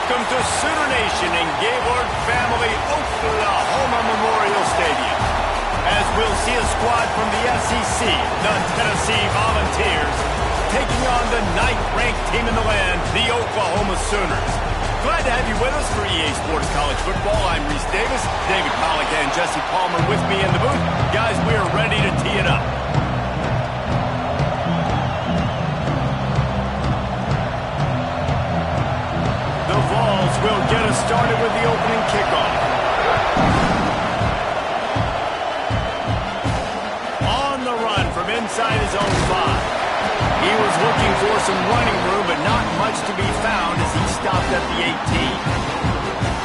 Welcome to Sooner Nation and Gaylord Family Oklahoma Memorial Stadium. As we'll see a squad from the SEC, the Tennessee Volunteers, taking on the 9th-ranked team in the land, the Oklahoma Sooners. Glad to have you with us for EA Sports College Football. I'm Reese Davis, David Pollack and Jesse Palmer with me in the booth. Guys, we are ready to tee it up. The Vols will get us started with the opening kickoff. On the run from inside his own 5. He was looking for some running room, but not much to be found as he stopped at the 18.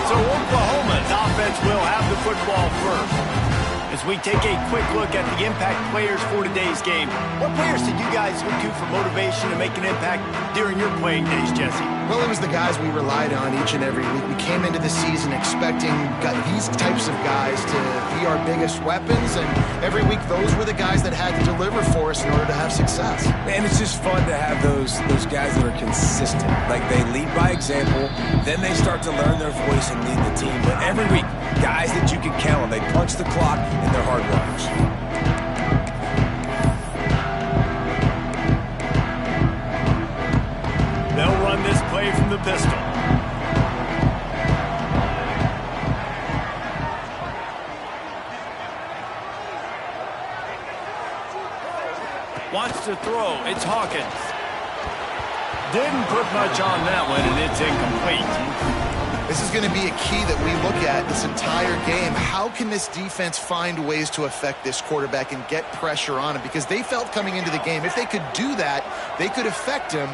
So Oklahoma's offense will have the football first. As we take a quick look at the impact players for today's game, what players did you guys look to for motivation to make an impact during your playing days, Jesse? Well, it was the guys we relied on each and every week. We came into the season expecting these types of guys to be our biggest weapons, and every week those were the guys that had to deliver for us in order to have success. And it's just fun to have those guys that are consistent. Like, they lead by example, then they start to learn their voice and lead the team. But every week, guys that you can count on, they punch the clock and they're hard runners. They'll run this play from the pistol. Wants to throw. It's Hawkins. Didn't put much on that one, and it's incomplete. This is going to be a key that we look at this entire game. How can this defense find ways to affect this quarterback and get pressure on him? Because they felt coming into the game, if they could do that, they could affect him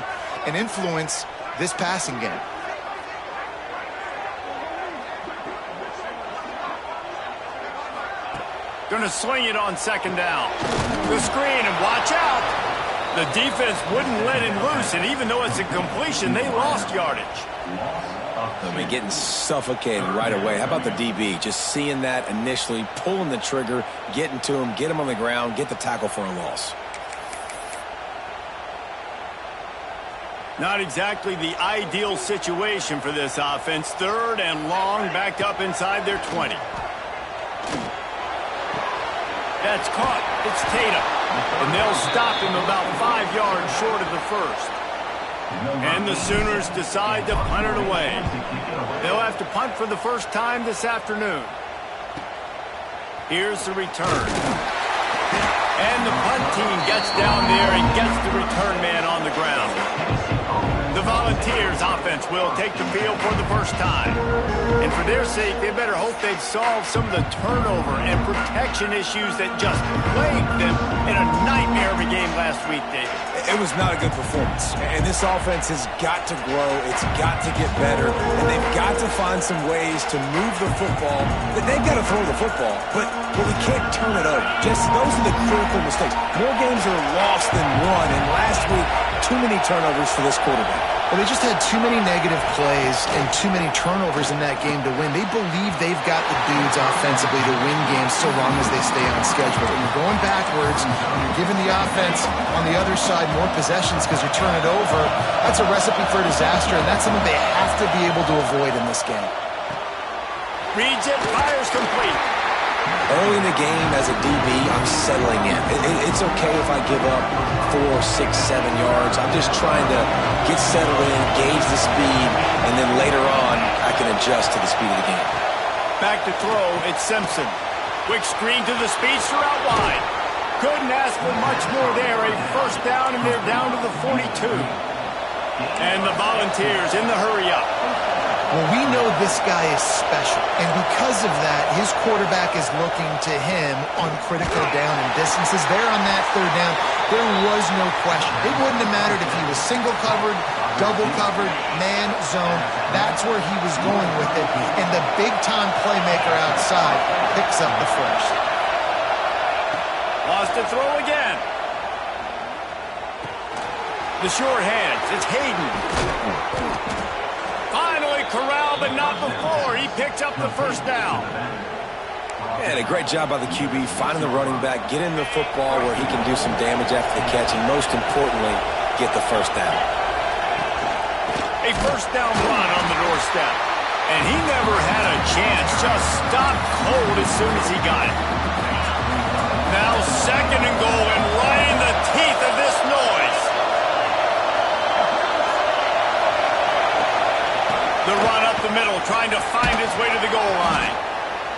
and influence this passing game. Going to swing it on 2nd down. The screen, and watch out. The defense wouldn't let him loose, and even though it's a completion, they lost yardage. I mean, getting suffocated right away. How about the DB? Just seeing that initially, pulling the trigger, getting to him, get him on the ground, get the tackle for a loss. Not exactly the ideal situation for this offense. 3rd and long, backed up inside their 20. That's caught. It's Tatum. And they'll stop him about 5 yards short of the first. And the Sooners decide to punt it away. They'll have to punt for the first time this afternoon. Here's the return. And the punt team gets down there and gets the return man on the ground. The Volunteers offense will take the field for the first time. And for their sake, they better hope they've solved some of the turnover and protection issues that just plagued them in a nightmare of a game last week, David. It was not a good performance. And this offense has got to grow. It's got to get better. And they've got to find some ways to move the football. They've got to throw the football. But we can't turn it over. Just those are the critical mistakes. More games are lost than won. And last week, too many turnovers for this quarterback. Well, they just had too many negative plays and too many turnovers in that game to win. They believe they've got the dudes offensively to win games so long as they stay on schedule. When you're going backwards, when you're giving the offense on the other side more possessions because you turn it over, that's a recipe for disaster, and that's something they have to be able to avoid in this game. Reads it, fires complete. Early in the game, as a DB, I'm settling in. It's okay if I give up 4, 6, 7 yards. I'm just trying to get settled in, gauge the speed, and then later on, I can adjust to the speed of the game. Back to throw, it's Simpson. Quick screen to the speedster out wide. Couldn't ask for much more there. A first down, and they're down to the 42. And the Volunteers in the hurry-up. Well, we know this guy is special, and because of that, his quarterback is looking to him on critical down and distances. There on that 3rd down, there was no question. It wouldn't have mattered if he was single covered, double covered, man, zone. That's where he was going with it, and the big-time playmaker outside picks up the first. Lost to throw again. The short hands, it's Hayden. Finally corralled, but not before. He picks up the first down. And a great job by the QB finding the running back, getting the football where he can do some damage after the catch, and most importantly, get the first down. A first down run on the doorstep. And he never had a chance. Just stopped cold as soon as he got it. Now 2nd and goal, and right in the teeth of this noise. The run up the middle, trying to find his way to the goal line.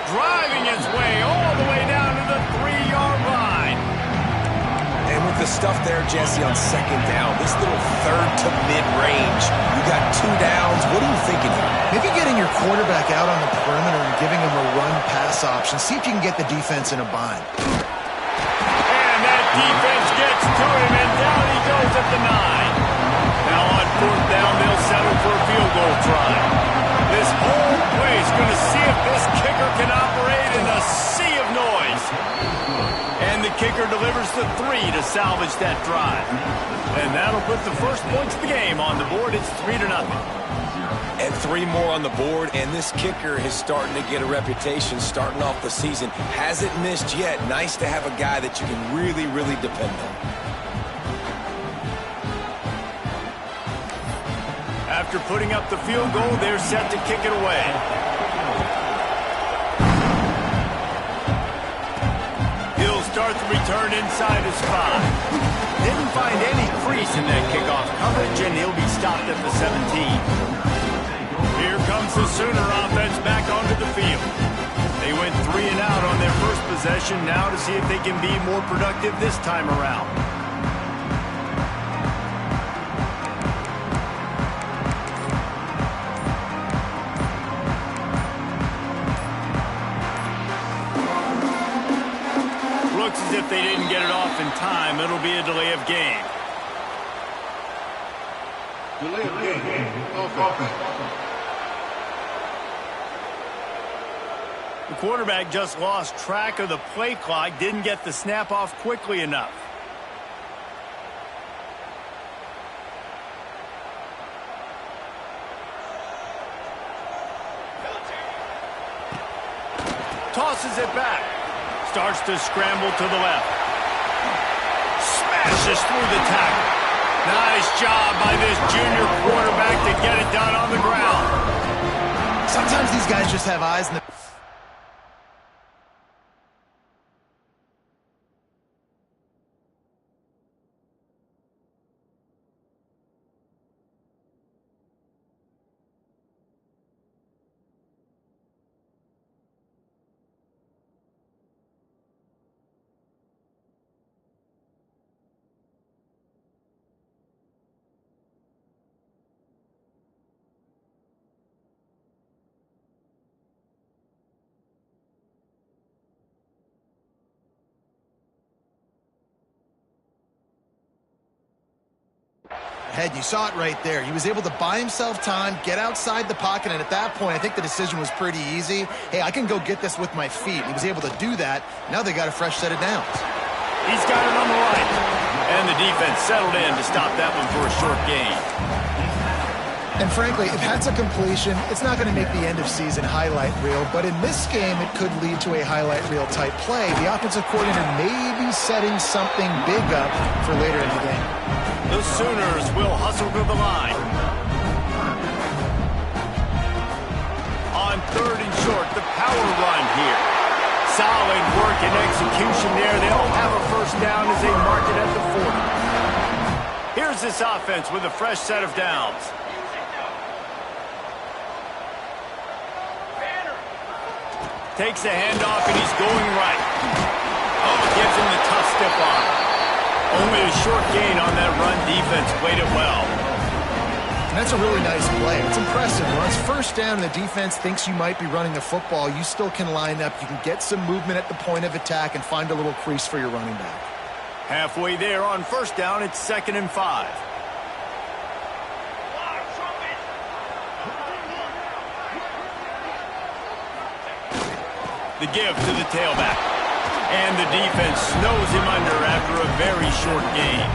Driving his way all the way down to the 3-yard line. And with the stuff there, Jesse, on 2nd down, this little third to mid-range, you got 2 downs. What are you thinking here? Maybe getting your quarterback out on the perimeter and giving him a run-pass option. See if you can get the defense in a bind. And that defense gets to him, and down he goes at the 9. Now on 4th down, they'll settle for a field goal try. This whole place going to see if this kicker can operate in a sea of noise. And the kicker delivers the 3 to salvage that drive. And that'll put the first points of the game on the board. It's 3-0. And 3 more on the board, and this kicker is starting to get a reputation starting off the season. Hasn't missed yet. Nice to have a guy that you can really, really depend on. After putting up the field goal, they're set to kick it away. He'll start the return inside his 5. Didn't find any crease in that kickoff coverage, and he'll be stopped at the 17. Here comes the Sooner offense back onto the field. They went 3 and out on their first possession, now to see if they can be more productive this time around. Looks as if they didn't get it off in time. It'll be a delay of game. Delay of game. Offense. The quarterback just lost track of the play clock, didn't get the snap off quickly enough. Tosses it back. Starts to scramble to the left. Smashes through the tackle. Nice job by this junior quarterback to get it done on the ground. Sometimes these guys just have eyes in the... head. You saw it right there. He was able to buy himself time, get outside the pocket, and at that point, I think the decision was pretty easy. Hey, I can go get this with my feet. He was able to do that. Now they got a fresh set of downs. He's got it on the right. And the defense settled in to stop that one for a short gain. And frankly, if that's a completion, it's not going to make the end-of-season highlight reel, but in this game, it could lead to a highlight reel-type play. The offensive coordinator may be setting something big up for later in the game. The Sooners will hustle to the line. On 3rd and short, the power run here. Solid work and execution there. They'll have a first down as they mark it at the 40. Here's this offense with a fresh set of downs. Takes the handoff, and he's going right. Oh, gives him the tough stiff arm. Only a short gain on that run. Defense played it well. And that's a really nice play. It's impressive. When it's first down and the defense thinks you might be running the football, you still can line up. You can get some movement at the point of attack and find a little crease for your running back. Halfway there on first down, it's 2nd and 5. The give to the tailback. And the defense snows him under after a very short game.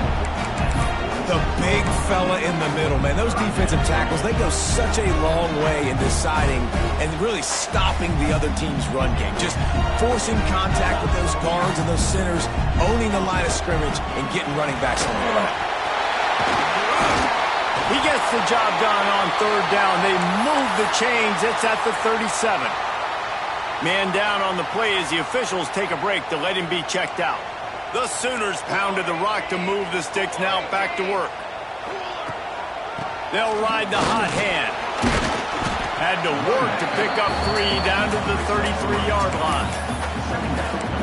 The big fella in the middle, man. Those defensive tackles, they go such a long way in deciding and really stopping the other team's run game. Just forcing contact with those guards and those centers, owning the line of scrimmage, and getting running backs on the ground. He gets the job done on third down. They move the chains. It's at the 37. Man down on the play as the officials take a break to let him be checked out. The Sooners pounded the rock to move the sticks. Now back to work. They'll ride the hot hand. Had to work to pick up 3 down to the 33-yard line.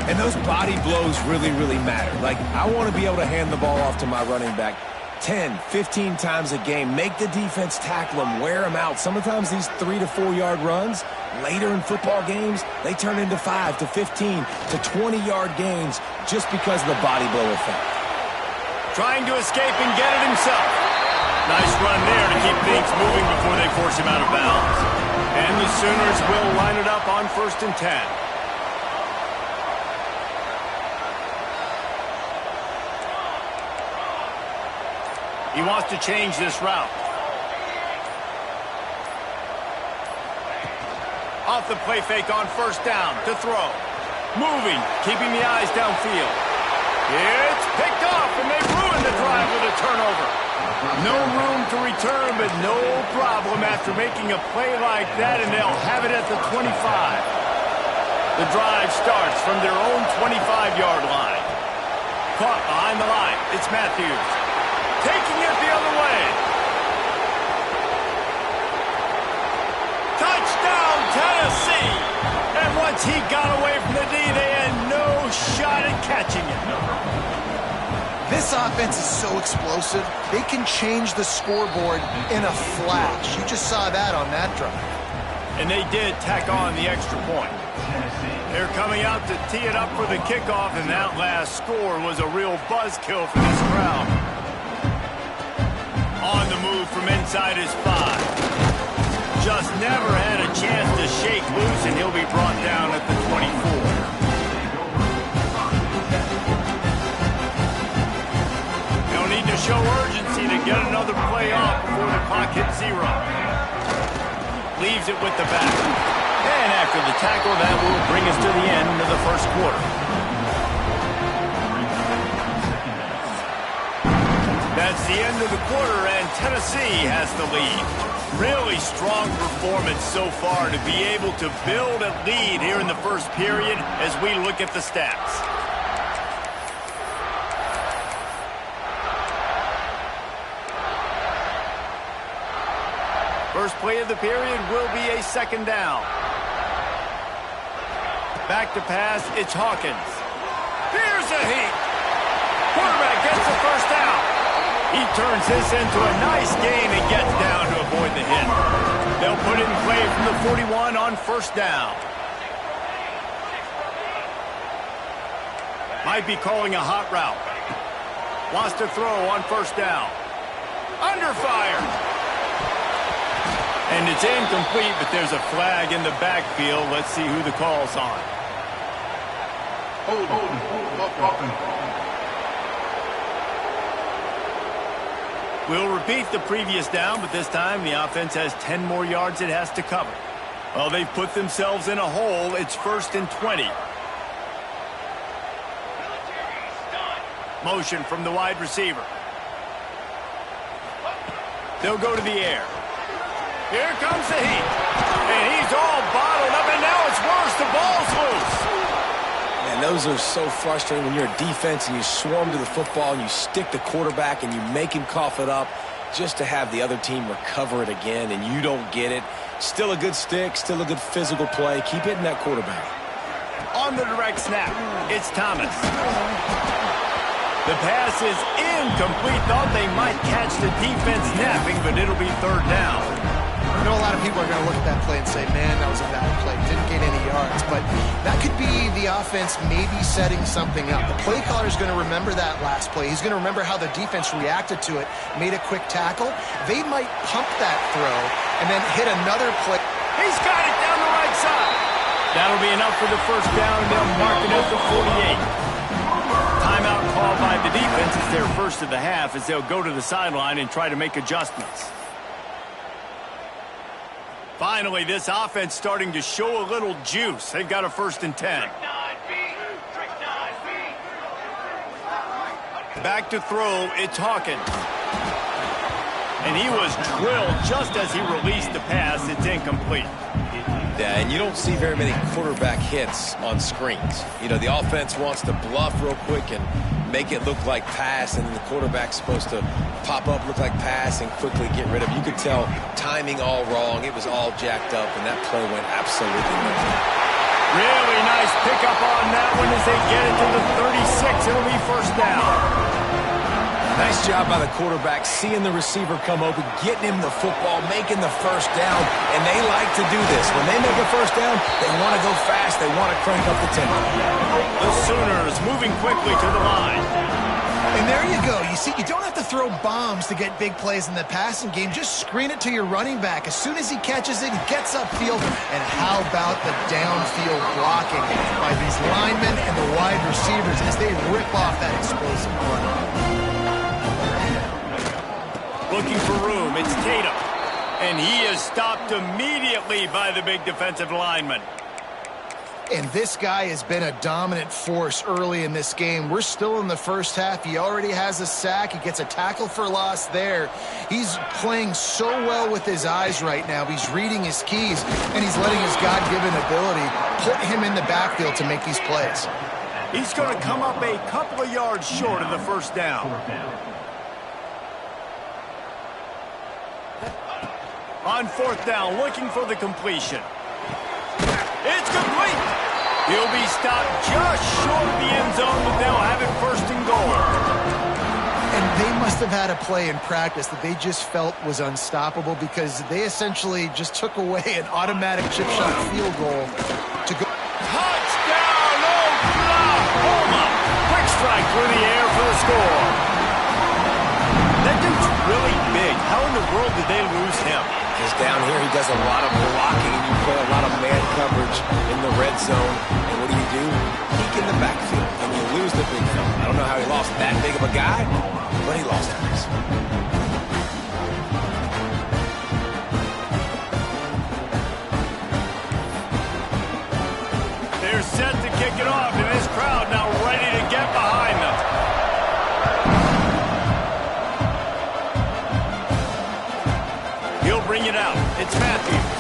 And those body blows really, really matter. Like, I want to be able to hand the ball off to my running back 10, 15 times a game. Make the defense tackle them, wear them out. Sometimes these 3 to 4 yard runs, later in football games, they turn into 5 to 15 to 20-yard gains just because of the body blow effect. Trying to escape and get it himself. Nice run there to keep things moving before they force him out of bounds. And the Sooners will line it up on 1st and 10. He wants to change this route. Off the play fake on 1st down to throw. Moving, keeping the eyes downfield. It's picked off, and they ruined the drive with a turnover. No room to return, but no problem after making a play like that, and they'll have it at the 25. The drive starts from their own 25-yard line. Caught behind the line. It's Matthews. Taking it the other way. Touchdown, Tennessee. And once he got away from the D, they had no shot at catching it. This offense is so explosive, they can change the scoreboard in a flash. You just saw that on that drive. And they did tack on the extra point. They're coming out to tee it up for the kickoff, and that last score was a real buzzkill for this crowd. On the move from inside his 5. Just never had a chance to shake loose, and he'll be brought down at the 24. They'll need to show urgency to get another play off before the clock hits 0. Leaves it with the back. And after the tackle, that will bring us to the end of the 1st quarter. That's the end of the quarter, and Tennessee has the lead. Really strong performance so far to be able to build a lead here in the 1st period as we look at the stats. First play of the period will be a 2nd down. Back to pass, it's Hawkins. Here's a heat. Quarterback gets the 1st down. He turns this into a nice gain and gets down to avoid the hit. They'll put it in play from the 41 on 1st down. Might be calling a hot route. Wants to throw on 1st down. Under fire. And it's incomplete, but there's a flag in the backfield. Let's see who the call's on. Hold on. We'll repeat the previous down, but this time the offense has 10 more yards it has to cover. Well, they've put themselves in a hole. It's 1st and 20. Motion from the wide receiver. They'll go to the air. Here comes the heat. And he's all bottled up, and now it's worse. The ball's loose. Man, those are so frustrating when you're a defense and you swarm to the football and you stick the quarterback and you make him cough it up just to have the other team recover it again, and you don't get it. Still a good stick, still a good physical play. Keep hitting that quarterback. On the direct snap, it's Thomas. The pass is incomplete. Thought they might catch the defense napping, but it'll be 3rd down. I know a lot of people are going to look at that play and say, man, that was a bad play. Didn't gain any yards. But that could be the offense maybe setting something up. The play caller is going to remember that last play. He's going to remember how the defense reacted to it, made a quick tackle. They might pump that throw and then hit another play. He's got it down the right side. That'll be enough for the 1st down, and they'll mark it at the 48. Timeout called by the defense is their first of the half as they'll go to the sideline and try to make adjustments. Finally, this offense starting to show a little juice. They've got a 1st and 10. Back to throw, it's Hawkins. And he was drilled just as he released the pass. It's incomplete. Yeah, and you don't see very many quarterback hits on screens. You know, the offense wants to bluff real quick and make it look like pass, and then the quarterback's supposed to pop up, look like pass, and quickly get rid of it. You could tell timing all wrong. It was all jacked up, and that play went absolutely nowhere. Really nice pickup on that one as they get it to the 36. It'll be first down. Nice job by the quarterback, seeing the receiver come open, getting him the football, making the first down, and they like to do this. When they make a first down, they want to go fast, they want to crank up the tempo. The Sooners moving quickly to the line. And there you go. You see, you don't have to throw bombs to get big plays in the passing game. Just screen it to your running back. As soon as he catches it, he gets upfield. And how about the downfield blocking by these linemen and the wide receivers as they rip off that explosive run? Looking for room, it's Tatum. And he is stopped immediately by the big defensive lineman. And this guy has been a dominant force early in this game. We're still in the first half. He already has a sack. He gets a tackle for loss there. He's playing so well with his eyes right now. He's reading his keys, and he's letting his God-given ability put him in the backfield to make these plays. He's going to come up a couple of yards short of the first down. On fourth down, looking for the completion. It's complete. He'll be stopped just short of the end zone, but they'll have it first and goal. And they must have had a play in practice that they just felt was unstoppable because they essentially just took away an automatic chip shot field goal to go. Touchdown, Oklahoma! Quick strike through the air for the score. That dude's really big. How in the world did they lose him? Because down here he does a lot of blocking, and you play a lot of man coverage in the red zone. And what do? Peek in the backfield, and you lose the big fella. I don't know how he lost that big of a guy, but he lost him. They're set to kick it off, and this crowd now ready to get behind them. He'll bring it out. It's Matthews.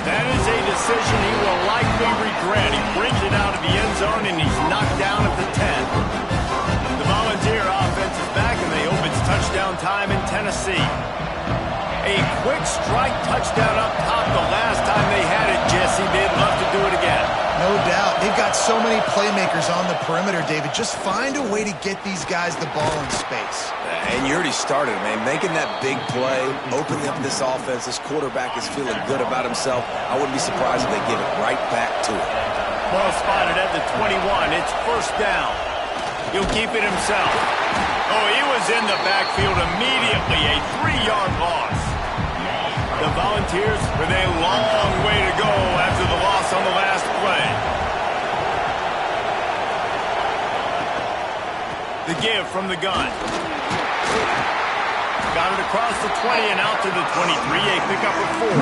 That is a decision he will likely regret. He brings it out of the end zone, and he's knocked down at the 10. The Volunteer offense is back, and they open touchdown time in Tennessee. A quick strike touchdown up top the last time they had it, Jesse. They'd love to do it again. No doubt. They've got so many playmakers on the perimeter, David. Just find a way to get these guys the ball in space. And you already started, man. Making that big play, opening up this offense. This quarterback is feeling good about himself. I wouldn't be surprised if they give it right back to him. Ball spotted at the 21. It's first down. He'll keep it himself. Oh, he was in the backfield immediately. A 3-yard loss. The Volunteers with a long way to go after the loss on the last play. The give from the gun. Got it across the 20 and out to the 23. A pickup of 4.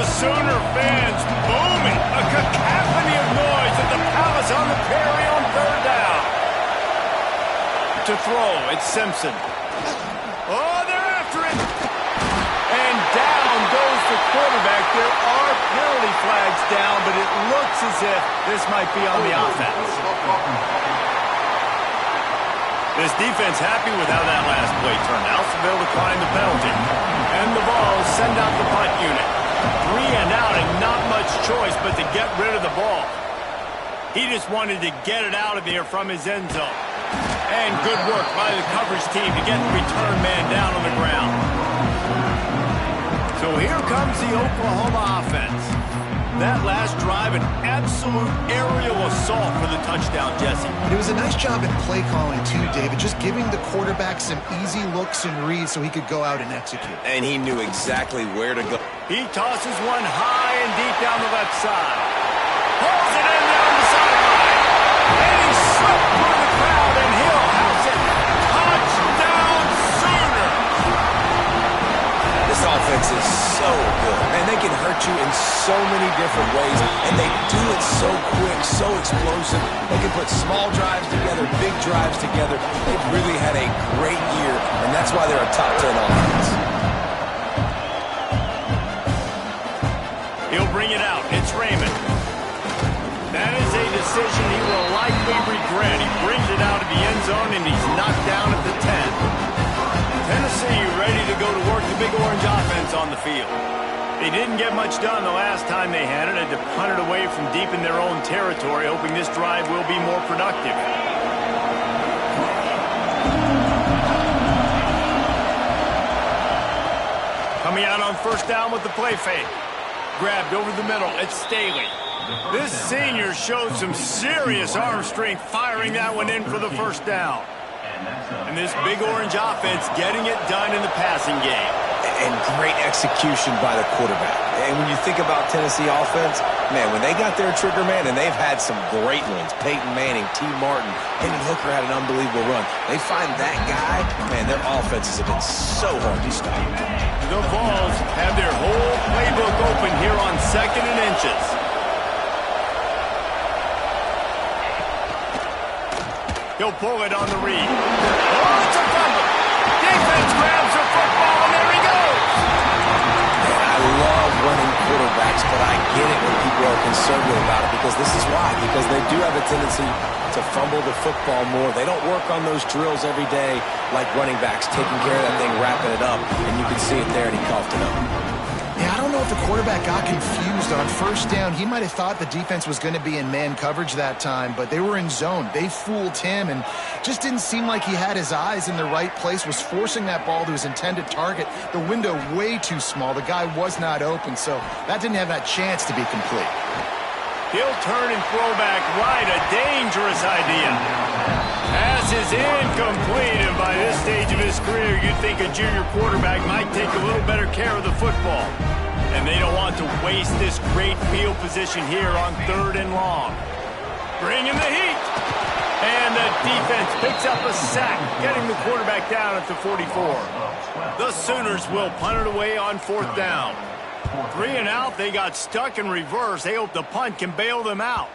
The Sooner fans booming. A cacophony of noise at the Palace on the Prairie on third down. To throw, it's Simpson. Oh, they're after it. And down goes the quarterback. There are penalty flags down, but it looks as if this might be on the offense. This defense happy with how that last play turned out, so they'll decline the penalty. And the Vols send out the punt unit. 3 and out and not much choice but to get rid of the ball. He just wanted to get it out of there from his end zone. And good work by the coverage team to get the return man down on the ground. So here comes the Oklahoma offense. That last drive, an absolute aerial assault for the touchdown, Jesse. It was a nice job in play calling, too, David, just giving the quarterback some easy looks and reads so he could go out and execute. And he knew exactly where to go. He tosses one high and deep down the left side. Pulls it in down the sideline. And he slipped through the crowd, and he'll house it. Touchdown, Sooners! This offense is so good, and they can hurt you in so many different ways, and and they do it so quick, so explosive. They can put small drives together, big drives together. They've really had a great year, and that's why they're a top 10 offense. He'll bring it out. It's Raymond. That is a decision he will likely regret. He brings it out of the end zone, and he's knocked down at the 10. Tennessee ready to go to work the Big Orange offense on the field. They didn't get much done the last time they had it. Had to punt it away from deep in their own territory, hoping this drive will be more productive. Coming out on first down with the play fake. Grabbed over the middle. It's Staley. This senior showed some serious arm strength firing that one in for the first down. And this Big Orange offense getting it done in the passing game. And great execution by the quarterback. And when you think about Tennessee offense, man, when they got their trigger man, and they've had some great ones, Peyton Manning, T. Martin, Hendon Hooker had an unbelievable run. They find that guy, man, their offenses have been so hard to stop. The Vols have their whole playbook open here on 2nd and inches. He'll pull it on the read. Oh, it's a fumble. Defense grabs the football, and there he goes. Man, I love running quarterbacks, but I get it when people are conservative about it, because this is why. Because they do have a tendency to fumble the football more. They don't work on those drills every day like running backs, taking care of that thing, wrapping it up, and you can see it there, and he coughed it up. Yeah, I don't know if the quarterback got confused on first down. He might have thought the defense was going to be in man coverage that time, but they were in zone. They fooled him, and just didn't seem like he had his eyes in the right place, was forcing that ball to his intended target. The window way too small. The guy was not open, so that didn't have that chance to be complete. He'll turn and throw back right. A dangerous idea. Pass is incomplete, and by this stage of his career, you'd think a junior quarterback might take a little better care of the football. And they don't want to waste this great field position here on 3rd and long. Bring in the heat. And the defense picks up a sack, getting the quarterback down at the 44. The Sooners will punt it away on 4th down. 3 and out, they got stuck in reverse. They hope the punt can bail them out.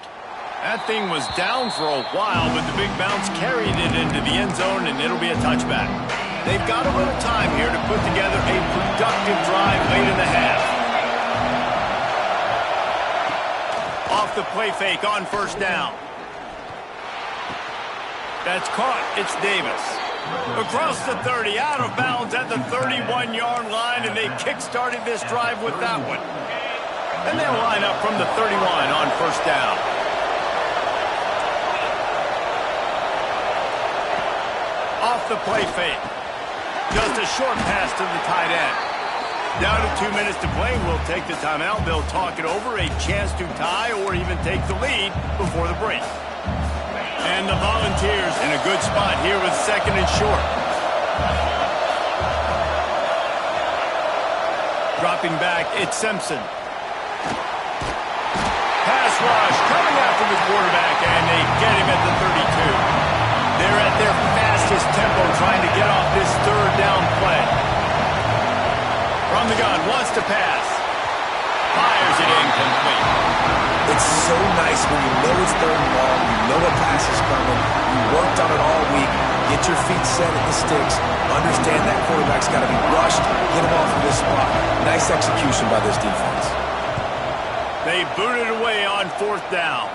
That thing was down for a while, but the big bounce carried it into the end zone, and it'll be a touchback. They've got a little time here to put together a productive drive late in the half. Off the play fake on first down. That's caught. It's Davis. Across the 30, out of bounds at the 31-yard line, and they kick-started this drive with that one. And they'll line up from the 31 on first down. Off the play fake. Just a short pass to the tight end. Down to 2 minutes to play. We'll take the timeout. They'll talk it over. A chance to tie or even take the lead before the break. And the Volunteers in a good spot here with 2nd and short. Dropping back, it's Simpson. Pass rush coming after the quarterback, and they get him at the 32. They're at their fastest tempo trying to get off this 3rd down play. From the gun, wants to pass. Fires it incomplete. It's so nice when you know it's 3rd and long, you know a pass is coming, you worked on it all week, get your feet set at the sticks, understand that quarterback's got to be rushed, get him off of this spot. Nice execution by this defense. They boot it away on 4th down.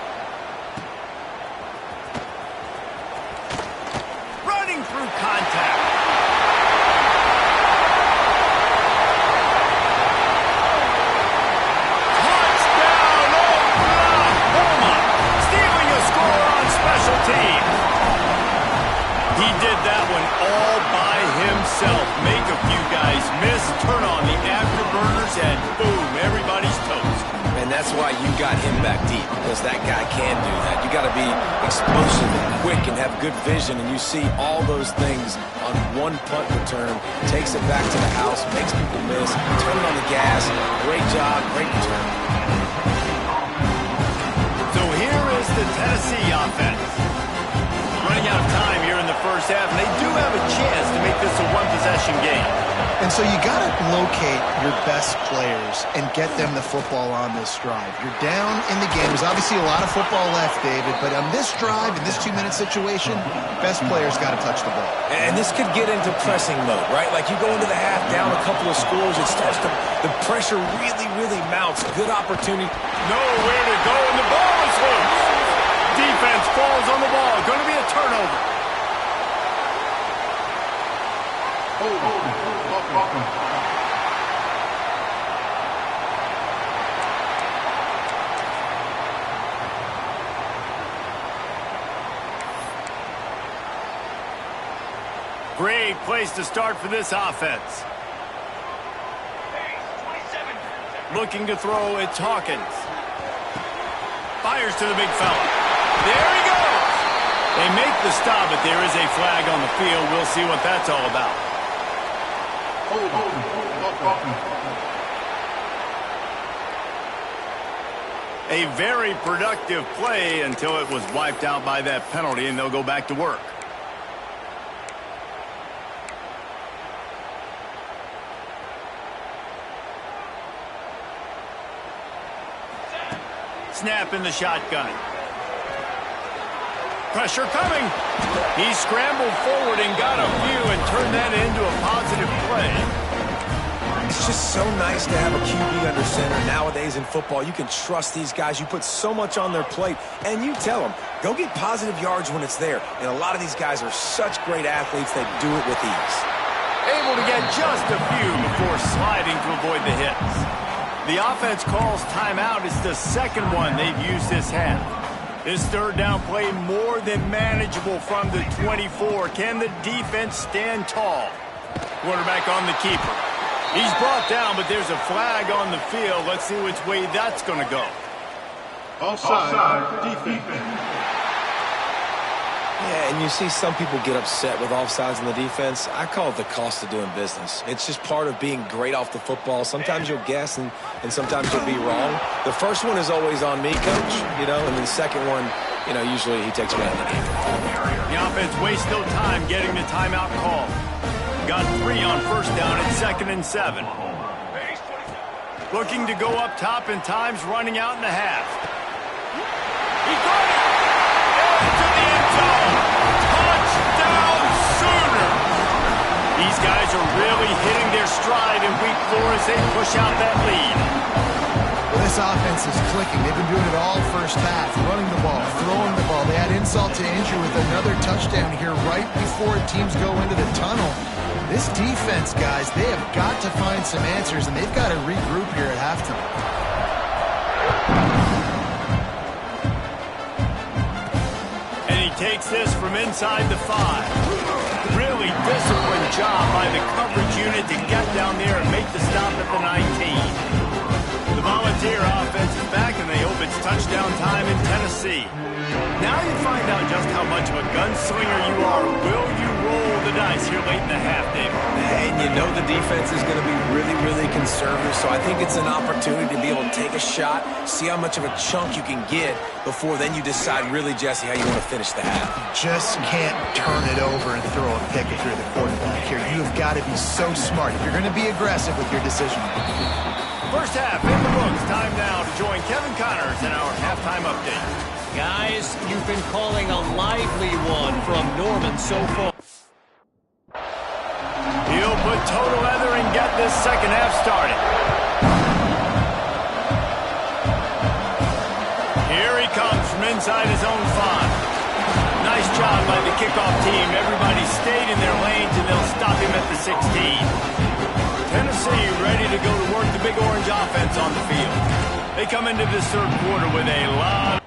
Running through contact. He did that one all by himself. Make a few guys miss, turn on the afterburners, and boom, everybody's toast. And that's why you got him back deep, because that guy can do that. You got to be explosive and quick and have good vision, and you see all those things on one punt return. Takes it back to the house, makes people miss, turn on the gas. Great job, great return. So here is the Tennessee offense. Running out of time here in the first half, and they do have a chance to make this a one-possession game. And so you got to locate your best players and get them the football on this drive. You're down in the game. There's obviously a lot of football left, David, but on this drive, in this 2-minute situation, best players got to touch the ball. And this could get into pressing mode, right? Like you go into the half down a couple of scores, it starts to, the pressure really, really mounts. Good opportunity. Nowhere to go, and the ball is loose. Defense falls on the ball. Going to be a turnover. Great place to start for this offense. Looking to throw, it's Hawkins. Fires to the big fella. There he goes. They make the stop, but there is a flag on the field. We'll see what that's all about. A very productive play until it was wiped out by that penalty, and they'll go back to work. Snap in the shotgun. Pressure coming. He scrambled forward and got a few and turned that into a positive play. It's just so nice to have a QB under center. Nowadays in football, you can trust these guys. You put so much on their plate, and you tell them, go get positive yards when it's there. And a lot of these guys are such great athletes, they do it with ease. Able to get just a few before sliding to avoid the hits. The offense calls timeout. It's the second one they've used this half. This third down play more than manageable from the 24. Can the defense stand tall? Quarterback on the keeper. He's brought down, but there's a flag on the field. Let's see which way that's going to go. Offside, defense. Yeah, and you see some people get upset with offsides in the defense. I call it the cost of doing business. It's just part of being great off the football. Sometimes you'll guess, and sometimes you'll be wrong. The first one is always on me, Coach, and then the second one, usually he takes me out of the game. The offense wastes no time getting the timeout call. Got 3 on first down at 2nd and 7. Looking to go up top, and time's running out in the half. He got it! Into the end zone! Touchdown Sooner! These guys are really hitting their stride in week 4 as they push out that lead. Well, this offense is clicking. They've been doing it all first half, running the ball, throwing the ball. They had insult to injury with another touchdown here right before teams go into the tunnel. This defense, guys, they have got to find some answers, and they've got to regroup here at halftime. And he takes this from inside the 5. Really disciplined job by the coverage unit to get down there and make the stop at the 19. The Volunteer offense is back, and they hope it's touchdown time in Tennessee. Now you find out just how much of a gunslinger you are. Will you roll the dice here late in the half, David? And the defense is going to be really, really conservative, so I think it's an opportunity to be able to take a shot, see how much of a chunk you can get before then you decide really, Jesse, how you want to finish the half. Just can't turn it over and throw a pick if you're the quarterback here. You have got to be so smart. You're going to be aggressive with your decision making. First half in the books. Time now to join Kevin Connors in our halftime update. Guys, you've been calling a lively one from Norman so far. He'll put total leather and get this second half started. Here he comes from inside his own 5. Nice job by the kickoff team. Everybody stayed in their lanes, and they'll stop him at the 16. Tennessee ready to go to work the Big Orange offense on the field. They come into this third quarter with a lot of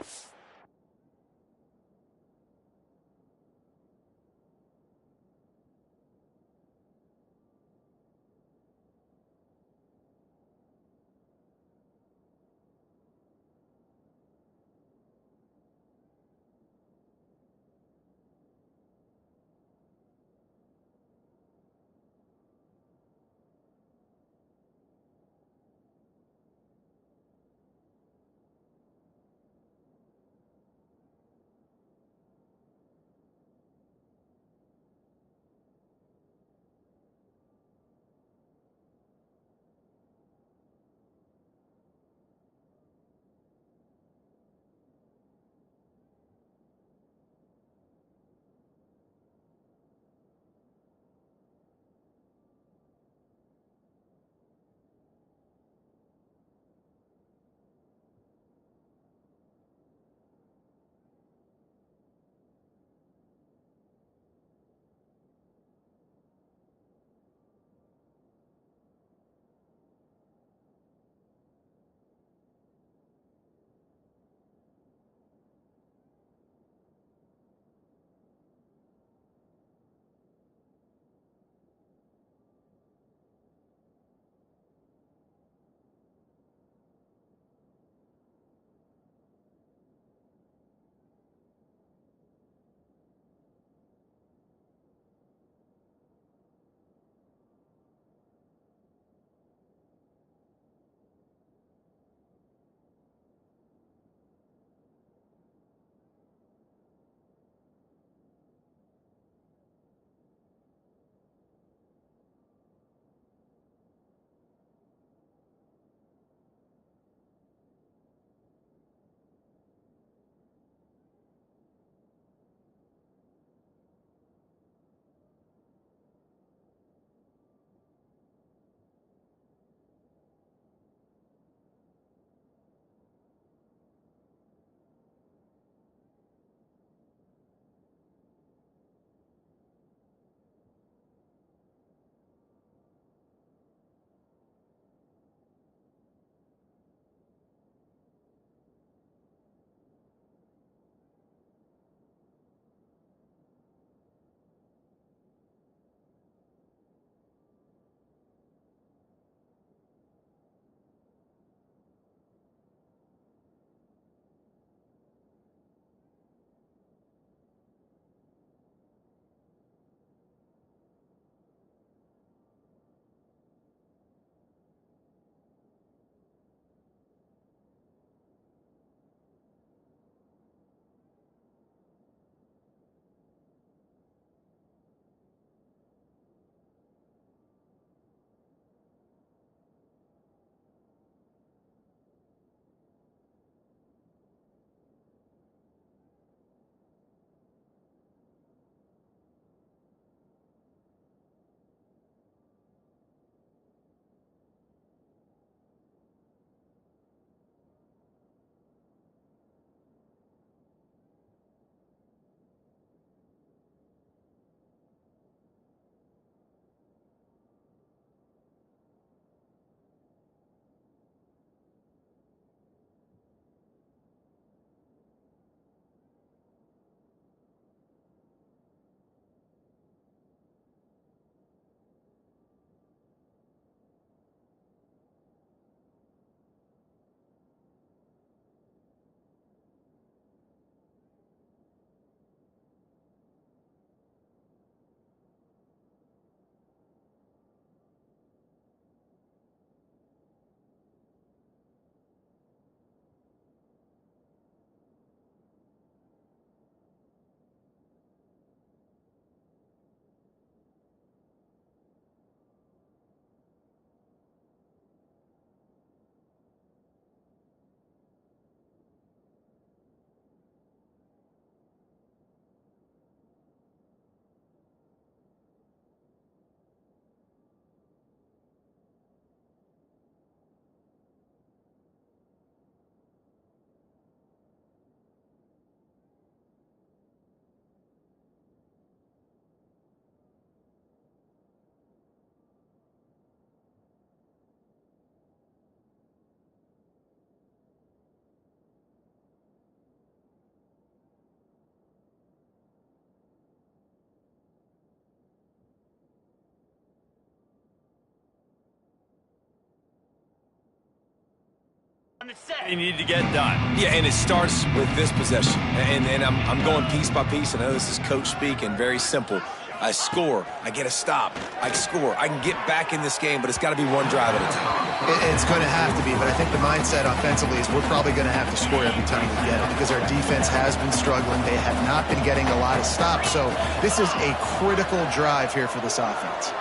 They need to get done. Yeah, and it starts with this possession. And I'm going piece by piece. I know this is coach speaking, very simple. I score, I get a stop, I score. I can get back in this game, but it's got to be one drive at a time. It's going to have to be, but I think the mindset offensively is we're probably going to have to score every time we get it because our defense has been struggling. They have not been getting a lot of stops, so this is a critical drive here for this offense.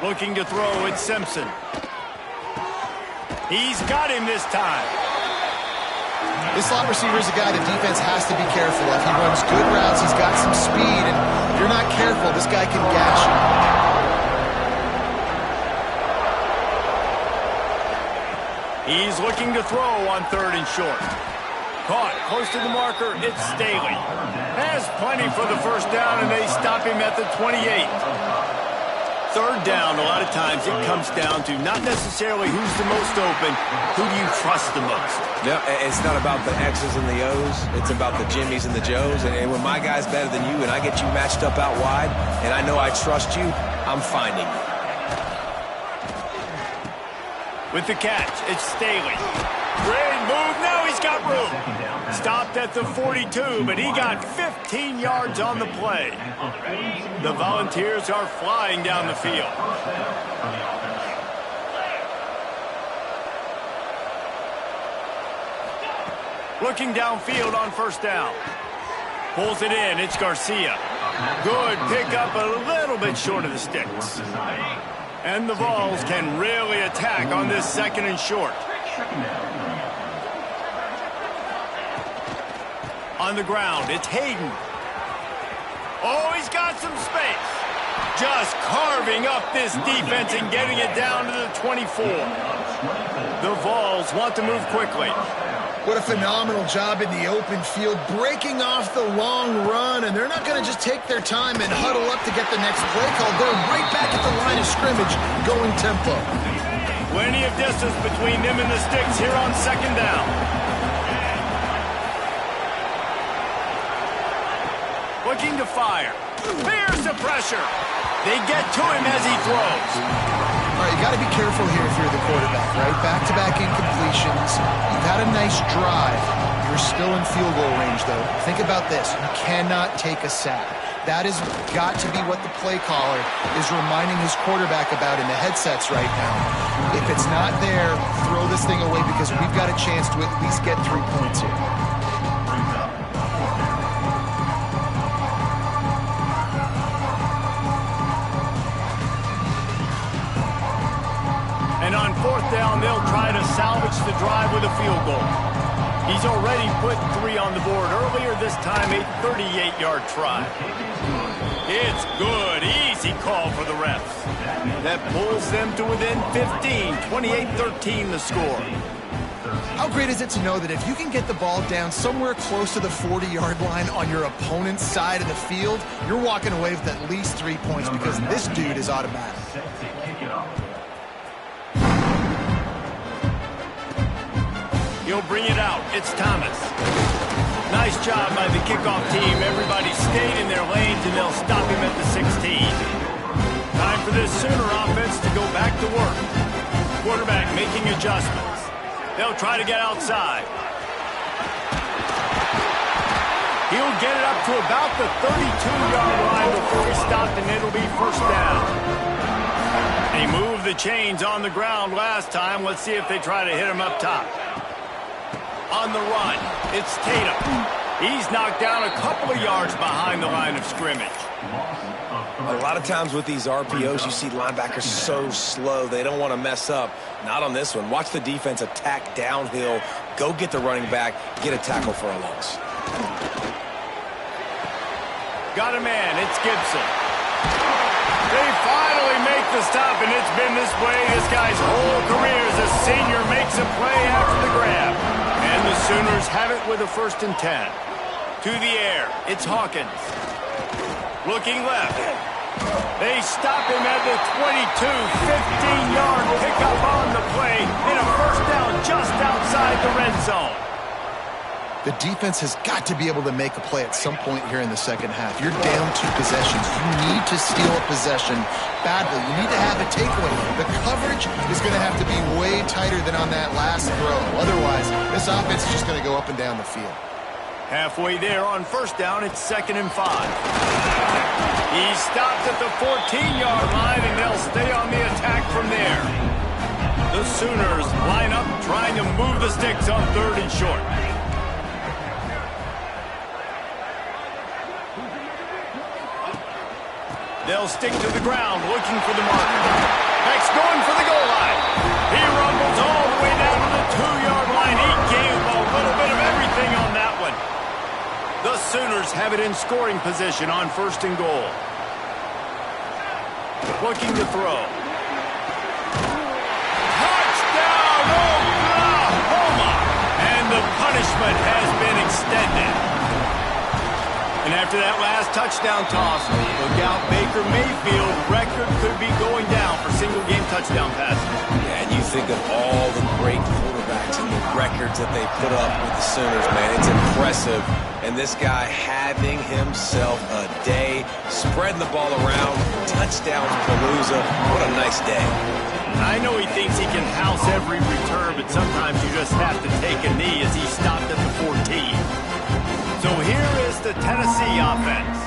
Looking to throw, it's Simpson. He's got him this time. This slot receiver is a guy the defense has to be careful of. He runs good routes, he's got some speed, and if you're not careful, this guy can gash you. He's looking to throw on 3rd and short. Caught close to the marker, it's Staley. Has plenty for the first down, and they stop him at the 28. 3rd down, a lot of times it comes down to not necessarily who's the most open, who do you trust the most? Yeah, it's not about the X's and the O's. It's about the Jimmys and the Joes. And when my guy's better than you and I get you matched up out wide and I know I trust you, I'm finding you. With the catch, it's Staley. Great move. Now he's got room. Stopped at the 42, but he got 15 yards on the play. The Volunteers are flying down the field. Looking downfield on 1st down. Pulls it in. It's Garcia. Good pickup, a little bit short of the sticks. And the Vols can really attack on this 2nd and short. On the ground, it's Hayden. Oh, he's got some space. Just carving up this defense and getting it down to the 24. The Vols want to move quickly. What a phenomenal job in the open field, breaking off the long run, and they're not going to just take their time and huddle up to get the next play call. They're right back at the line of scrimmage, going tempo. Plenty of distance between them and the sticks here on 2nd down. Looking to fire. There's the pressure. They get to him as he throws. All right, you got to be careful here if you're the quarterback, right? Back-to-back incompletions. You've had a nice drive. You're still in field goal range, though. Think about this. You cannot take a sack. That has got to be what the play caller is reminding his quarterback about in the headsets right now. If it's not there, throw this thing away because we've got a chance to at least get 3 points here. And on 4th down, they'll try to salvage the drive with a field goal. He's already put 3 on the board earlier, this time a 38-yard try. It's good. Easy call for the refs. That pulls them to within 15, 28-13 the score. How great is it to know that if you can get the ball down somewhere close to the 40-yard line on your opponent's side of the field, you're walking away with at least 3 points because this dude is automatic. He'll bring it out. It's Thomas. Nice job by the kickoff team. Everybody stayed in their lanes, and they'll stop him at the 16. Time for this Sooner offense to go back to work. Quarterback making adjustments. They'll try to get outside. He'll get it up to about the 32-yard line before he stopped, and it'll be 1st down. They moved the chains on the ground last time. Let's see if they try to hit him up top. On the run, it's Tatum. He's knocked down a couple of yards behind the line of scrimmage. A lot of times with these RPOs, you see linebackers so slow, they don't want to mess up. Not on this one. Watch the defense attack downhill, go get the running back, get a tackle for a loss. Got a man, it's Gibson. They finally make the stop, and it's been this way this guy's whole career as a senior makes a play after the grab. And the Sooners have it with a 1st and 10. To the air, it's Hawkins. Looking left. They stop him at the 22, 15-yard pickup on the play, and a 1st down just outside the red zone. The defense has got to be able to make a play at some point here in the second half. You're down 2 possessions. You need to steal a possession badly. You need to have a takeaway. The coverage is going to have to be way tighter than on that last throw. Otherwise, this offense is just going to go up and down the field. Halfway there on first down, it's 2nd and 5. He stopped at the 14-yard line, and they'll stay on the attack from there. The Sooners line up trying to move the sticks on 3rd and short. They'll stick to the ground, looking for the marker. Beck's going for the goal line. He rumbles all the way down to the 2-yard line. He gave a little bit of everything on that one. The Sooners have it in scoring position on 1st and goal. Looking to throw. Touchdown, Oklahoma! And the punishment has been extended. And after that last touchdown toss, look out, Baker Mayfield record could be going down for single-game touchdown passes. Yeah, and you think of all the great quarterbacks and the records that they put up with the Sooners, man. It's impressive. And this guy having himself a day, spreading the ball around, touchdown Palooza. What a nice day. I know he thinks he can house every return, but sometimes you just have to take a knee as he stopped at the 14. So here is the Tennessee offense.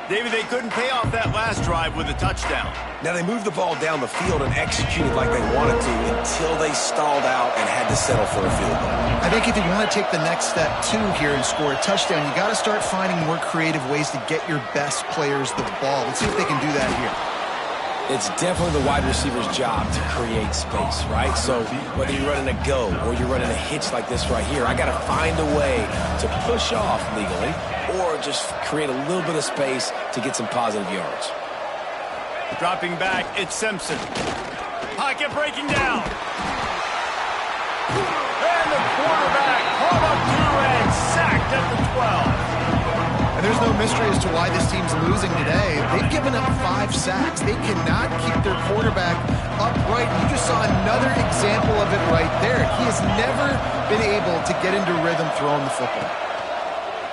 David, they couldn't pay off that last drive with a touchdown. Now, they moved the ball down the field and executed like they wanted to until they stalled out and had to settle for a field goal. I think if you want to take the next step, too, here and score a touchdown, you got to start finding more creative ways to get your best players the ball. Let's see if they can do that here. It's definitely the wide receiver's job to create space, right? So whether you're running a go or you're running a hitch like this right here, I got to find a way to push off legally or just create a little bit of space to get some positive yards. Dropping back, it's Simpson. Pocket breaking down. And the quarterback caught up to and sacked at the 12. And there's no mystery as to why this team's losing today. They've given up 5 sacks. They cannot keep their quarterback upright. You just saw another example of it right there. He has never been able to get into rhythm throwing the football.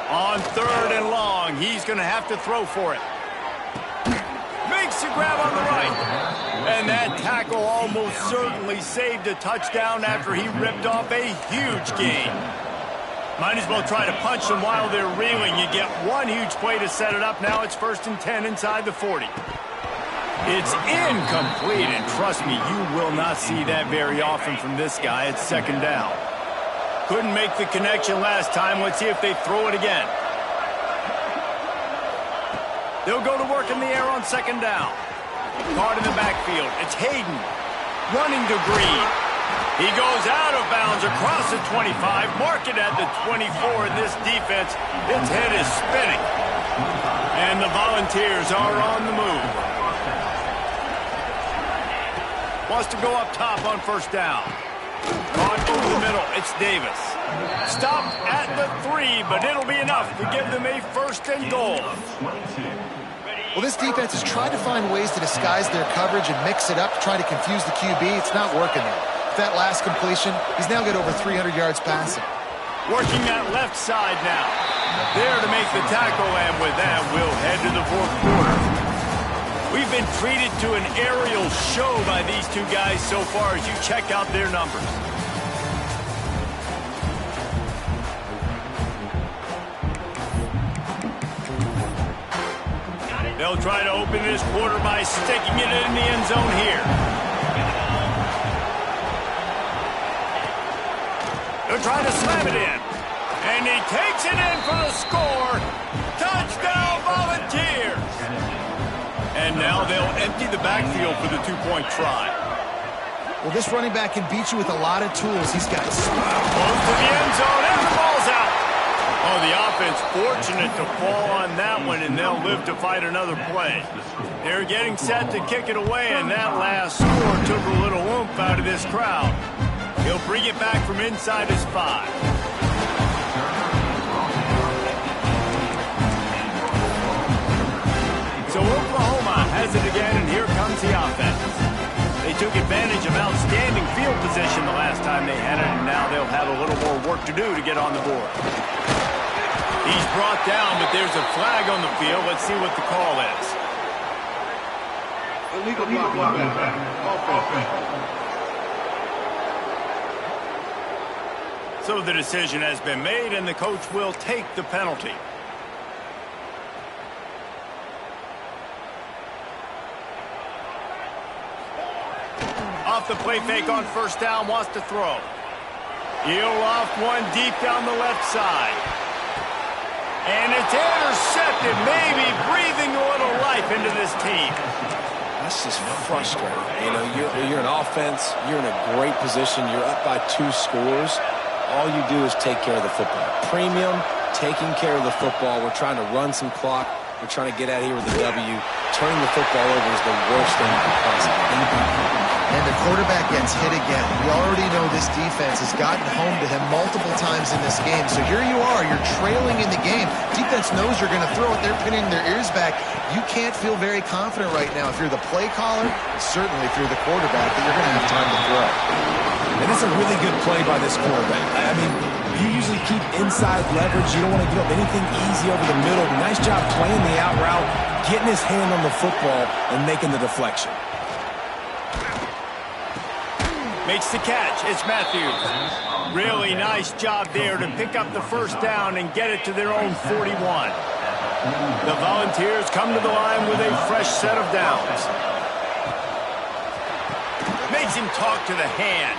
On 3rd and long, he's going to have to throw for it. Makes a grab on the right. And that tackle almost certainly saved a touchdown after he ripped off a huge gain. Might as well try to punch them while they're reeling. You get one huge play to set it up. Now it's 1st and 10 inside the 40. It's incomplete, and trust me, you will not see that very often from this guy. It's 2nd down. Couldn't make the connection last time. Let's see if they throw it again. They'll go to work in the air on 2nd down. Caught in the backfield. It's Hayden running to Green. He goes out of bounds across the 25, mark it at the 24, and this defense, its head is spinning. And the Volunteers are on the move. Wants to go up top on 1st down. Caught over the middle, it's Davis. Stopped at the 3, but it'll be enough to give them a 1st and goal. Well, this defense has tried to find ways to disguise their coverage and mix it up, try to confuse the QB. It's not working there. That last completion, he's now got over 300 yards passing. Working that left side now. There to make the tackle, and with that, we'll head to the 4th quarter. We've been treated to an aerial show by these two guys so far as you check out their numbers. They'll try to open this quarter by sticking it in the end zone here. They'll try to slam it in. And he takes it in for the score. Touchdown, Volunteers. And now they'll empty the backfield for the 2-point try. Well, this running back can beat you with a lot of tools. He's got close to the end zone, and the ball's out. Oh, the offense fortunate to fall on that one, and they'll live to fight another play. They're getting set to kick it away, and that last score took a little oomph out of this crowd. He'll bring it back from inside his 5. So Oklahoma has it again, and here comes the offense. They took advantage of outstanding field position the last time they had it, and now they'll have a little little more work to do to get on the board. He's brought down, but there's a flag on the field. Let's see what the call is. Illegal blocking back. Offense. So the decision has been made, and the coach will take the penalty. Off the play fake on first down, wants to throw. He'll off one deep down the left side. And it's intercepted, maybe breathing a little life into this team. That's just frustrating. You know, you're an offense, you're in a great position, you're up by 2 scores. All you do is take care of the football. Premium, taking care of the football. We're trying to run some clock. We're trying to get out of here with a W. Turning the football over is the worst thing you can possibly do. And the quarterback gets hit again. We already know this defense has gotten home to him multiple times in this game. So here you are, you're trailing in the game. Defense knows you're going to throw it. They're pinning their ears back. You can't feel very confident right now if you're the play caller, certainly if you're the quarterback, that you're going to have time to throw. And it's a really good play by this quarterback. I mean, you usually keep inside leverage. You don't want to give up anything easy over the middle. Nice job playing the out route, getting his hand on the football, and making the deflection. Makes the catch. It's Matthews. Really nice job there to pick up the first down and get it to their own 41. The Volunteers come to the line with a fresh set of downs. Makes him talk to the hand.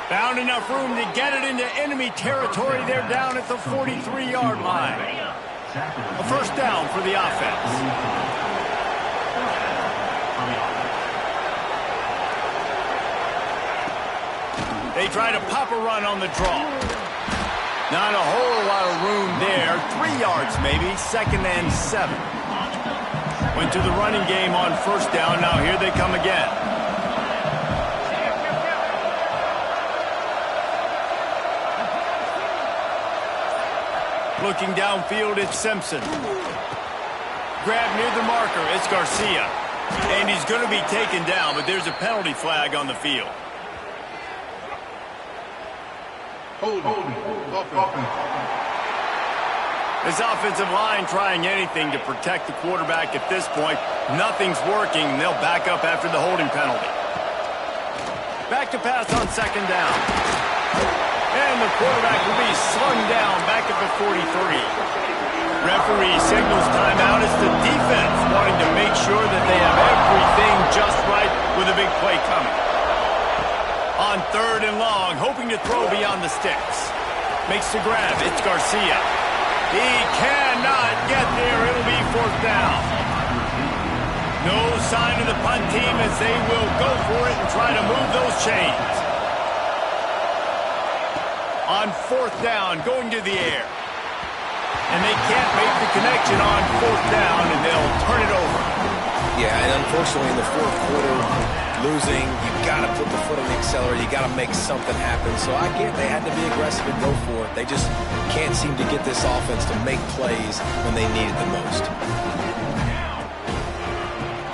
Found enough room to get it into enemy territory. They're down at the 43-yard line. A first down for the offense. They try to pop a run on the draw. Not a whole lot of room there. 3 yards maybe, 2nd and 7. Went to the running game on first down. Now here they come again. Looking downfield, it's Simpson. Grab near the marker, it's Garcia. And he's going to be taken down, but there's a penalty flag on the field. This offensive line trying anything to protect the quarterback at this point. Nothing's working. They'll back up after the holding penalty. Back to pass on 2nd down. And the quarterback will be slung down back at the 43. Referee signals timeout. It's the defense wanting to make sure that they have everything just right with a big play coming. On 3rd and long, hoping to throw beyond the sticks. Makes the grab. It's Garcia. He cannot get there. It'll be 4th down. No sign of the punt team as they will go for it and try to move those chains. On 4th down, going to the air. And they can't make the connection on 4th down, and they'll turn it over. Yeah, and unfortunately in the 4th quarter, losing, you got to put the foot on the accelerator. You got to make something happen. So I get they had to be aggressive and go for it. They just can't seem to get this offense to make plays when they need it the most.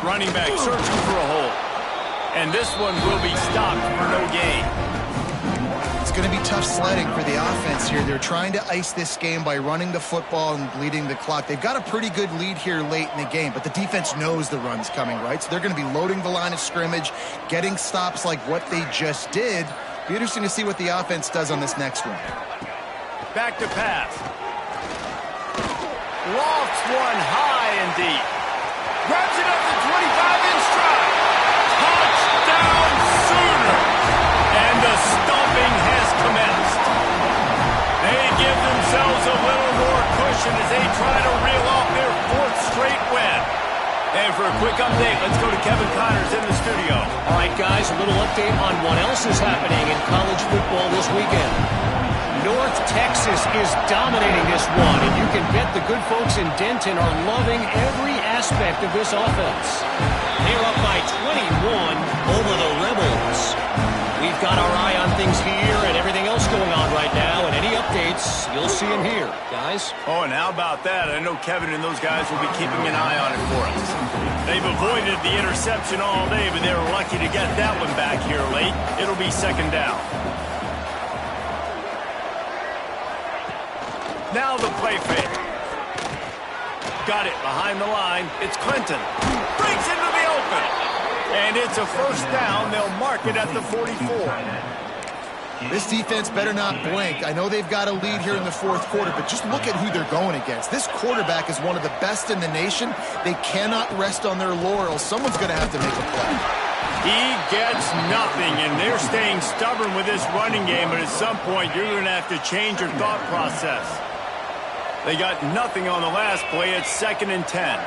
Running back searching for a hole. And this one will be stopped for no gain. It's going to be tough sledding for the offense here. They're trying to ice this game by running the football and bleeding the clock. They've got a pretty good lead here late in the game, but the defense knows the run's coming, right? So they're going to be loading the line of scrimmage, getting stops like what they just did. Be interesting to see what the offense does on this next one. Back to pass. Lofts one high and deep. Grabs it up to 25 in stride. Touchdown Sooner. And the stomping has commenced. They give themselves a little more cushion as they try to reel off their 4th straight win. And for a quick update, let's go to Kevin Connors in the studio. All right, guys, a little update on what else is happening in college football this weekend. North Texas is dominating this one, and you can bet the good folks in Denton are loving every aspect of this offense. They're up by 21 over the Rebels. We've got our eye on things here and everything else going on right now, and any updates, you'll see them here, guys. Oh, and how about that? I know Kevin and those guys will be keeping an eye on it for us. They've avoided the interception all day, but they were lucky to get that one back here late. It'll be 2nd down. Now the play fake. Got it behind the line. It's Clinton. Breaks into the open. And it's a first down. They'll mark it at the 44. This defense better not blink. I know they've got a lead here in the fourth quarter, but just look at who they're going against. This quarterback is one of the best in the nation. They cannot rest on their laurels. Someone's going to have to make a play. He gets nothing, and they're staying stubborn with this running game, but at some point you're going to have to change your thought process. They got nothing on the last play. It's 2nd and 10.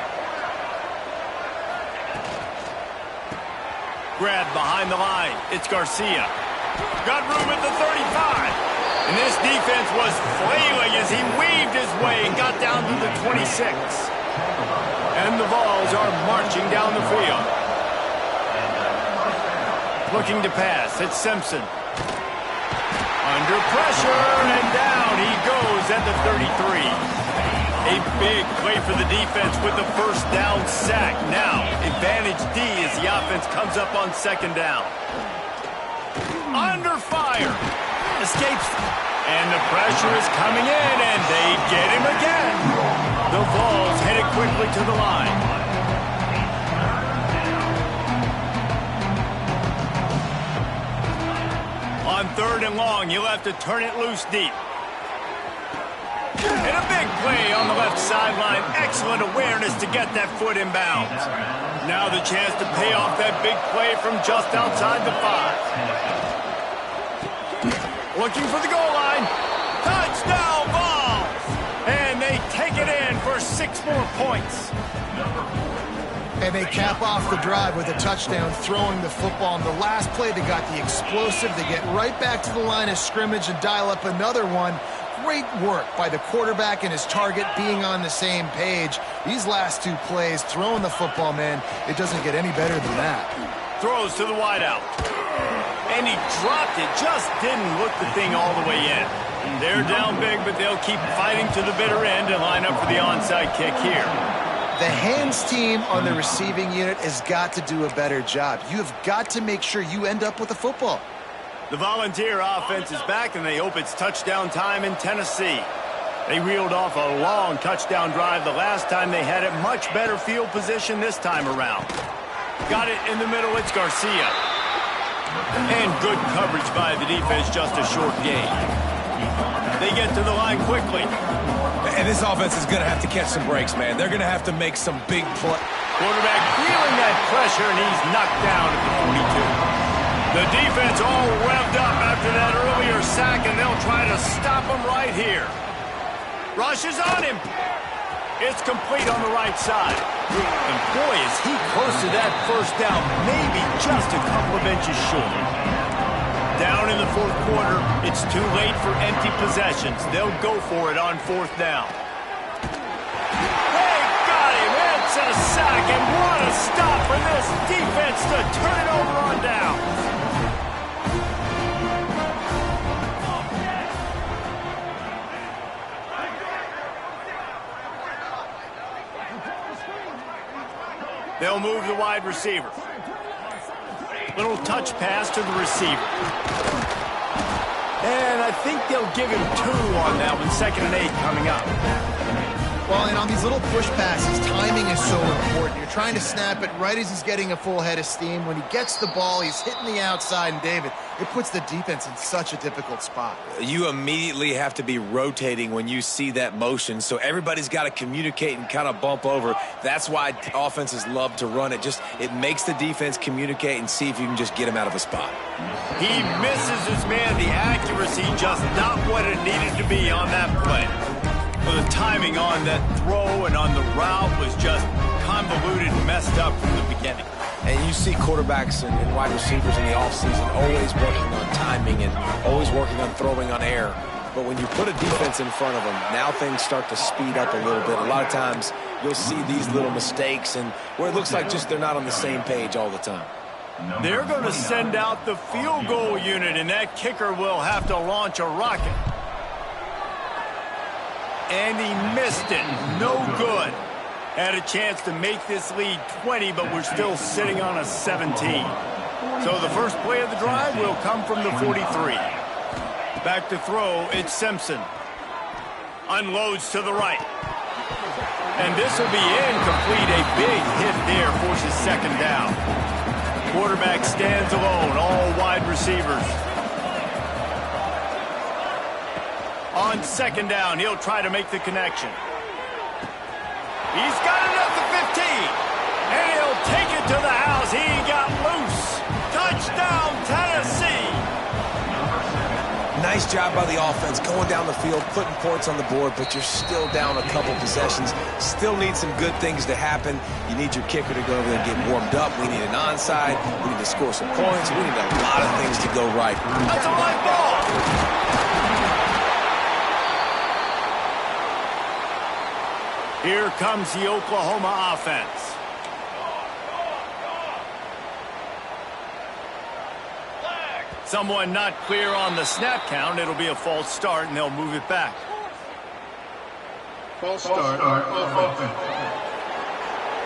Grab behind the line. It's Garcia. Got room at the 35. And this defense was flailing as he weaved his way and got down to the 26. And the Vols are marching down the field. Looking to pass. It's Simpson. Under pressure, and down he goes at the 33. A big play for the defense with the first down sack. Now, advantage D as the offense comes up on 2nd down. Under fire. Escapes. And the pressure is coming in, and they get him again. The Vols headed quickly to the line. On 3rd and long, you'll have to turn it loose deep. And a big play on the left sideline. Excellent awareness to get that foot in bounds. Now the chance to pay off that big play from just outside the 5. Looking for the goal line. Touchdown, Vols! And they take it in for 6 more points. And they cap off the drive with a touchdown, throwing the football. In the last play, they got the explosive. They get right back to the line of scrimmage and dial up another one. Great work by the quarterback and his target being on the same page. These last 2 plays, throwing the football, man, it doesn't get any better than that. Throws to the wideout. And he dropped it, just didn't look the thing all the way in. They're down big, but they'll keep fighting to the bitter end and line up for the onside kick here. The hands team on the receiving unit has got to do a better job. You have got to make sure you end up with the football. The Volunteer offense is back, and they hope it's touchdown time in Tennessee. They reeled off a long touchdown drive the last time they had it. Much better field position this time around. Got it in the middle. It's Garcia. And good coverage by the defense, just a short gain. They get to the line quickly. And this offense is going to have to catch some breaks, man. They're going to have to make some big plays. Quarterback feeling that pressure, and he's knocked down at the 42. The defense all revved up after that earlier sack, and they'll try to stop him right here. Rushes on him. It's complete on the right side. And boy, is he close to that first down, maybe just a couple of inches short. Down in the fourth quarter, it's too late for empty possessions. They'll go for it on 4th down. They got him. It's a sack, and what a stop for this defense to turn it over on down. They'll move the wide receiver. Little touch pass to the receiver. And I think they'll give him 2 on that one. 2nd and 8 coming up. Well, and on these little push passes, timing is so important. You're trying to snap it right as he's getting a full head of steam. When he gets the ball, he's hitting the outside, and David, it puts the defense in such a difficult spot. You immediately have to be rotating when you see that motion, so everybody's got to communicate and kind of bump over. That's why offenses love to run it. It makes the defense communicate and see if you can just get him out of a spot. He misses his man. The accuracy just not what it needed to be on that play. Well, the timing on that throw and on the route was just convoluted and messed up from the beginning. And you see quarterbacks and wide receivers in the offseason always working on timing and always working on throwing on air. But when you put a defense in front of them, now things start to speed up a little bit. A lot of times you'll see these little mistakes and where it looks like just they're not on the same page all the time. They're going to send out the field goal unit, and that kicker will have to launch a rocket. And he missed it. No good. Had a chance to make this lead 20, but we're still sitting on a 17. So the first play of the drive will come from the 43. Back to throw, it's Simpson. Unloads to the right. And this will be incomplete. A big hit there forces second down. Quarterback stands alone, all wide receivers. On second down, he'll try to make the connection. He's got it at the 15. And he'll take it to the house. He got loose. Touchdown, Tennessee. Nice job by the offense going down the field, putting points on the board, but you're still down a couple possessions. Still need some good things to happen. You need your kicker to go over there and get warmed up. We need an onside. We need to score some points. We need a lot of things to go right. That's a live ball. Here comes the Oklahoma offense. Someone not clear on the snap count. It'll be a false start, and they'll move it back. False start. Offense.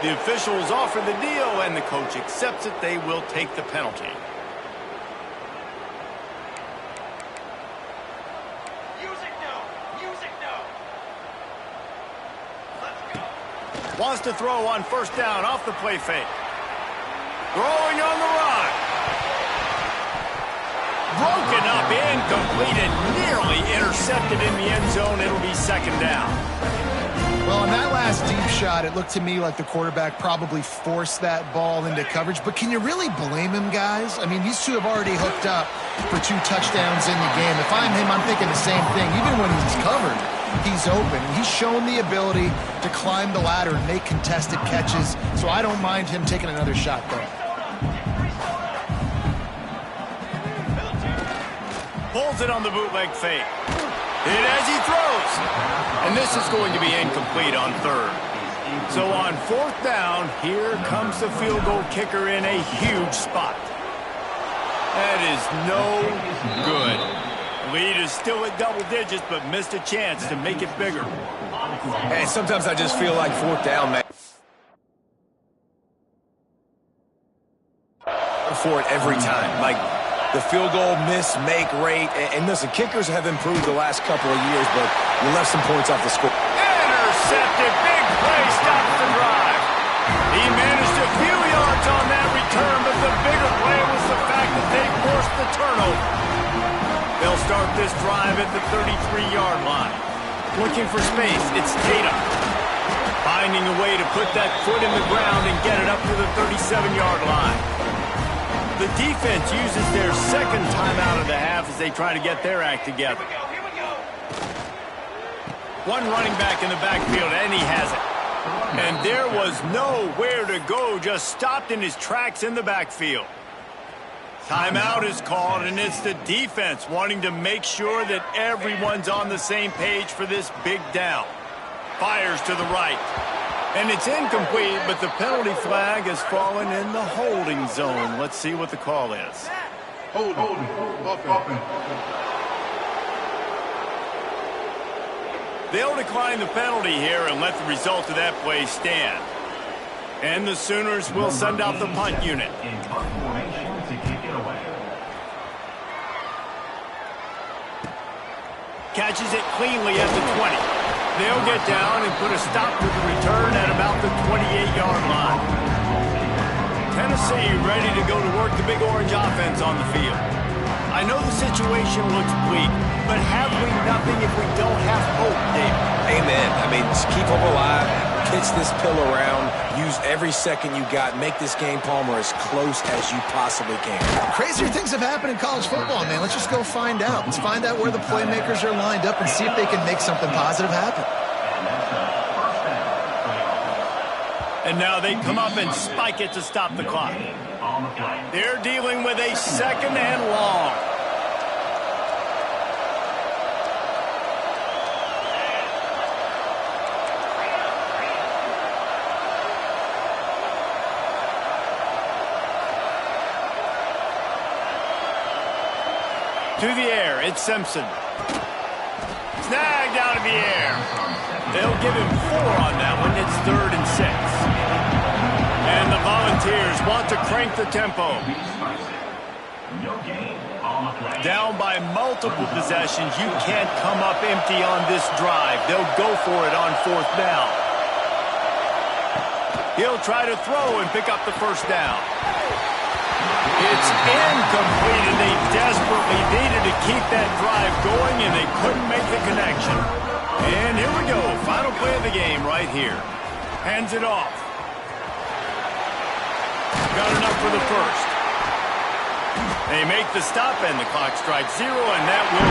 The officials offer the deal, and the coach accepts it. They will take the penalty. Music no. Let's go. Wants to throw on first down off the play fake. Throwing on the run. Broken up, incomplete, and nearly intercepted in the end zone. It'll be second down. Well, on that last deep shot, it looked to me like the quarterback probably forced that ball into coverage. But can you really blame him, guys? I mean, these two have already hooked up for 2 touchdowns in the game. If I'm him, I'm thinking the same thing. Even when he's covered, he's open. He's shown the ability to climb the ladder and make contested catches. So I don't mind him taking another shot there. Pulls it on the bootleg fake. Hit as he throws. And this is going to be incomplete on third. So on fourth down, here comes the field goal kicker in a huge spot. That is no good. Lead is still at double digits, but missed a chance to make it bigger. And sometimes I just feel like fourth down, man. For it every time. Like, the field goal miss, make rate. And listen, kickers have improved the last couple of years, but you left some points off the score. Intercepted. Big play. Stops the drive. He managed a few yards on that return, but the bigger play was the fact that they forced the turnover. They'll start this drive at the 33-yard line. Looking for space. It's Tatum. Finding a way to put that foot in the ground and get it up to the 37-yard line. The defense uses their second timeout of the half as they try to get their act together. Here we go. One running back in the backfield, and he has it. And there was nowhere to go, just stopped in his tracks in the backfield. Timeout is called, and it's the defense wanting to make sure that everyone's on the same page for this big down. Fires to the right. And it's incomplete, but the penalty flag has fallen in the holding zone. Let's see what the call is. Holding. Offense. They'll decline the penalty here and let the result of that play stand. And the Sooners will send out the punt unit. In punt formation to kick it away. Catches it cleanly at the 20. They'll get down and put a stop to the return at about the 28-yard line. Tennessee ready to go to work the Big Orange offense on the field. I know the situation looks bleak, but have we nothing if we don't have hope, David? Amen. I mean, just keep them alive, pitch this pill around, use every second you got, make this game, Palmer, as close as you possibly can. Crazier things have happened in college football, man. Let's just go find out. Let's find out where the playmakers are lined up and see if they can make something positive happen. And now they come up and spike it to stop the clock. They're dealing with a second and long. To the air, it's Simpson. Snagged out of the air. They'll give him 4 on that one. It's 3rd and 6. And the Volunteers want to crank the tempo. No gain on the play. Down by multiple possessions, you can't come up empty on this drive. They'll go for it on 4th down. He'll try to throw and pick up the 1st down. It's incomplete, and they desperately needed to keep that drive going, and they couldn't make the connection. And here we go, final play of the game right here. Hands it off. Got enough for the 1st. They make the stop, and the clock strikes 0, and that will